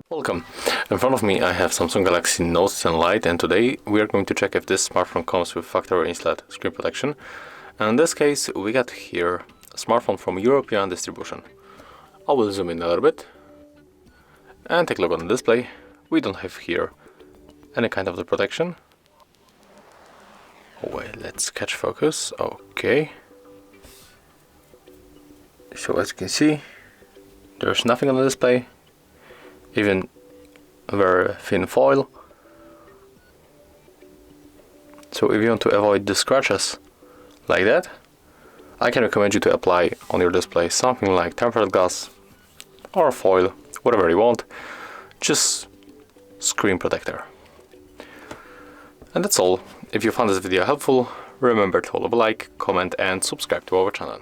Welcome. In front of me I have Samsung Galaxy Note 10 Lite, and today we are going to check if this smartphone comes with factory installed screen protection. And in this case we got here a smartphone from European distribution. I will zoom in a little bit and take a look on the display. We don't have here any kind of the protection. Oh wait, let's catch focus. Okay. So as you can see, there's nothing on the display, even a very thin foil. So if you want to avoid the scratches like that, I can recommend you to apply on your display something like tempered glass or foil, whatever you want, just screen protector. And that's all. If you found this video helpful, remember to leave a like, comment and subscribe to our channel.